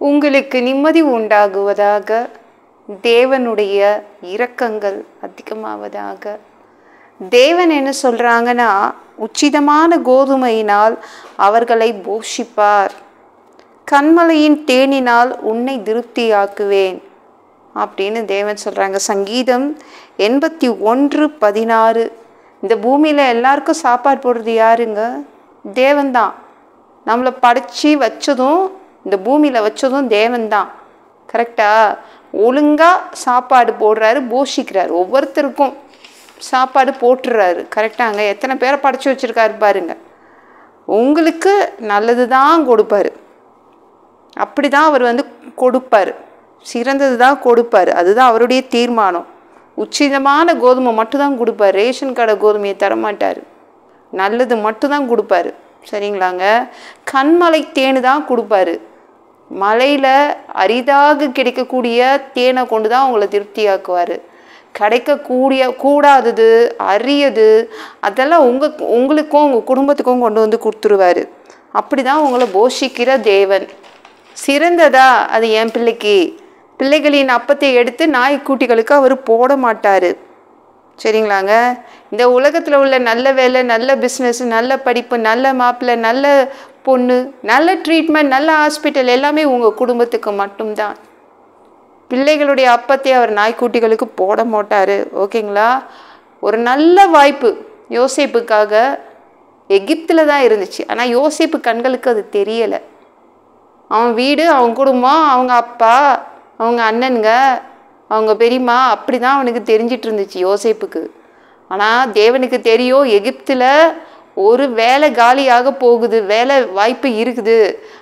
உங்களுக்கு நிம்மதி உண்டாகுவதாக. தேவனுடைய இரக்கங்கள் அதிகமாவதாக. தேவன் என்ன சொல்றாங்கன்னா, உச்சிதமான கோதுமையினால் அவர்களை போஷிப்பார், கன்மலையின் தேனினால் உன்னை திருப்தியாக்குவேன் அப்படின்னு தேவன் சொல்றாங்க. சங்கீதம் 81:16. இந்த பூமியில எல்லாருக்கும் சாப்பாடு போடுறது யாருங்க? தேவன் தான். நம்மளை படைச்சி வச்சதும் இந்த பூமியில வச்சதும் தேவன் தான். கரெக்டா? ஒழுங்கா சாப்பாடு போடுறாரு, போஷிக்கிறாரு, ஒவ்வொருத்தருக்கும் சாப்பாடு போட்டுறாரு. கரெக்டாங்க? எத்தனை பேரை படைச்சி வச்சிருக்காரு பாருங்க. உங்களுக்கு நல்லது தான் கொடுப்பாரு. அப்படிதான் அவர் கொடுப்பாரு, சிறந்தது தான் கொடுப்பாரு. அதுதான் அவருடைய தீர்மானம். உச்சிதமான கோதுமை மட்டும்தான் கொடுப்பாரு. ரேஷன் கடை கோதுமையை தரமாட்டார். நல்லது மட்டும்தான் கொடுப்பாரு. சரிங்களாங்க? கண்மலை தேனு தான் கொடுப்பாரு. மலையில் அரிதாக கிடைக்கக்கூடிய தேனை கொண்டு தான் உங்களை திருப்தியாக்குவார். கூடாதது அரியது அதெல்லாம் உங்களுக்கும் உங்கள் குடும்பத்துக்கும் கொண்டு கொடுத்துருவார். அப்படி தான் உங்களை போஷிக்கிற தேவன். சிறந்ததா அது என் பிள்ளைகளின் அப்பத்தை எடுத்து நாய்க்குட்டிகளுக்கு அவர் போட மாட்டார். சரிங்களாங்க? இந்த உலகத்தில் உள்ள நல்ல வேலை, நல்ல பிஸ்னஸ், நல்ல படிப்பு, நல்ல மாப்பிள்ளை, நல்ல பொண்ணு, நல்ல ட்ரீட்மெண்ட், நல்ல ஹாஸ்பிட்டல் எல்லாமே உங்கள் குடும்பத்துக்கு மட்டும்தான். பிள்ளைகளுடைய அப்பத்தை அவர் நாய்க்குட்டிகளுக்கு போட மாட்டார். ஓகேங்களா? ஒரு நல்ல வாய்ப்பு யோசேப்புக்காக எகிப்தில் தான் இருந்துச்சு. ஆனால் யோசேப்பு கண்களுக்கு அது தெரியலை. அவன் வீடு, அவன் குடும்பம், அவங்க அப்பா, அவங்க அண்ணனுங்க, அவங்க பெரியம்மா, அப்படி தான் அவனுக்கு தெரிஞ்சிட்டு இருந்துச்சு யோசேப்புக்கு. ஆனால் தேவனுக்கு தெரியும், எகிப்தில் ஒரு வேலை காலியாக போகுது, வேலை வாய்ப்பு இருக்குது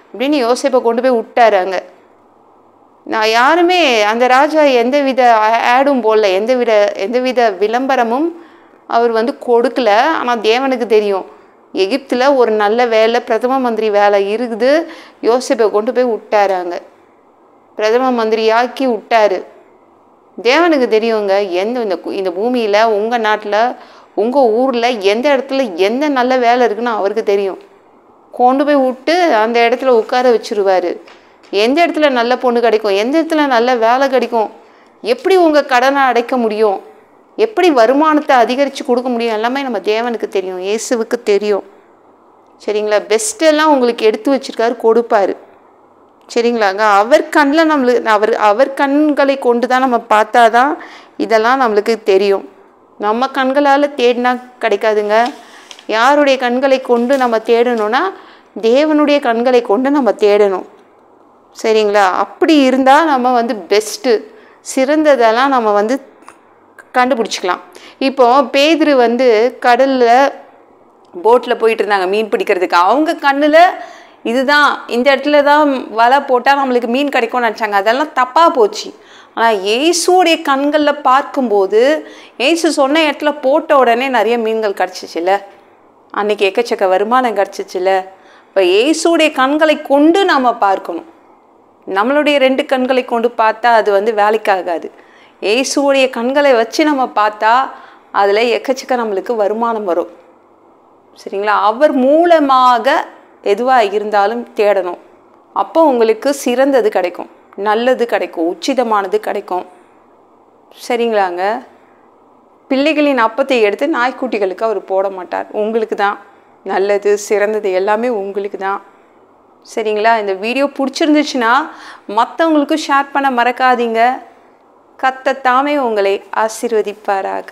அப்படின்னு யோசேப்பை கொண்டு போய் விட்டாரு. அங்கே நான் யாருமே அந்த ராஜா எந்தவித ஆடும் போடல, எந்தவித விளம்பரமும் அவர் கொடுக்கல. ஆனால் தேவனுக்கு தெரியும், எகிப்தில் ஒரு நல்ல வேலை, பிரதம மந்திரி வேலை இருக்குது. யோசேப்பை கொண்டு போய் விட்டாரு, அங்கே பிரதம மந்திரியாக்கி விட்டாரு. தேவனுக்கு தெரியுங்க, இந்த பூமியில், உங்கள் நாட்டில், உங்கள் ஊரில் எந்த இடத்துல எந்த நல்ல வேலை இருக்குன்னு அவருக்கு தெரியும். கொண்டு போய் விட்டு அந்த இடத்துல உட்கார வச்சுருவார். எந்த இடத்துல நல்ல பொண்ணு கிடைக்கும், எந்த இடத்துல நல்ல வேலை கிடைக்கும், எப்படி உங்கள் கடனை அடைக்க முடியும், எப்படி வருமானத்தை அதிகரித்து கொடுக்க முடியும், எல்லாமே நம்ம தேவனுக்கு தெரியும், இயேசுவுக்கு தெரியும். சரிங்களா? பெஸ்ட்டெல்லாம் உங்களுக்கு எடுத்து வச்சுருக்காரு, கொடுப்பாரு. சரிங்களாங்க? அவர் கண்ணில் அவர் கண்களை கொண்டு தான் நம்ம பார்த்தா தான் இதெல்லாம் நம்மளுக்கு தெரியும். நம்ம கண்களால் தேடினா கிடைக்காதுங்க. யாருடைய கண்களை கொண்டு நம்ம தேடணும்னா தேவனுடைய கண்களை கொண்டு நம்ம தேடணும். சரிங்களா? அப்படி இருந்தால் நம்ம பெஸ்ட்டு, சிறந்ததெல்லாம் நம்ம கண்டுபிடிச்சிக்கலாம். இப்போ பேதுரு கடலில் போட்டில் போயிட்டு இருந்தாங்க மீன் பிடிக்கிறதுக்கு. அவங்க கண்ணில் இதுதான், இந்த இடத்துல தான் வலை போட்டால் நம்மளுக்கு மீன் கிடைக்கும்னு நினச்சாங்க. அதெல்லாம் தப்பாக போச்சு. ஆனால் இயேசுடைய கண்களில் பார்க்கும்போது, இயேசு சொன்ன இடத்துல போட்ட உடனே நிறைய மீன்கள் கிடச்சிச்சில்ல, அன்றைக்கி எக்கச்சக்க வருமானம் கிடச்சிச்சில்ல. இப்போ இயேசுடைய கண்களை கொண்டு நாம் பார்க்கணும். நம்மளுடைய 2 கண்களை கொண்டு பார்த்தா அது வேலைக்காகாது. இயேசுடைய கண்களை வச்சு நம்ம பார்த்தா அதில் எக்கச்சக்க நம்மளுக்கு வருமானம் வரும். சரிங்களா? அவர் மூலமாக எதுவாக இருந்தாலும் தேடணும். அப்போ உங்களுக்கு சிறந்தது கிடைக்கும், நல்லது கிடைக்கும், உச்சிதமானது கிடைக்கும். சரிங்களாங்க? பிள்ளைகளின் அப்பத்தை எடுத்து நாய்க்குட்டிகளுக்கு அவர் போட மாட்டார். உங்களுக்கு தான் நல்லது, சிறந்தது எல்லாமே உங்களுக்கு தான். சரிங்களா? இந்த வீடியோ பிடிச்சிருந்துச்சுன்னா மற்றவங்களுக்கும் ஷேர் பண்ண மறக்காதீங்க. கர்த்தர் தாமே உங்களை ஆசீர்வதிப்பாராக.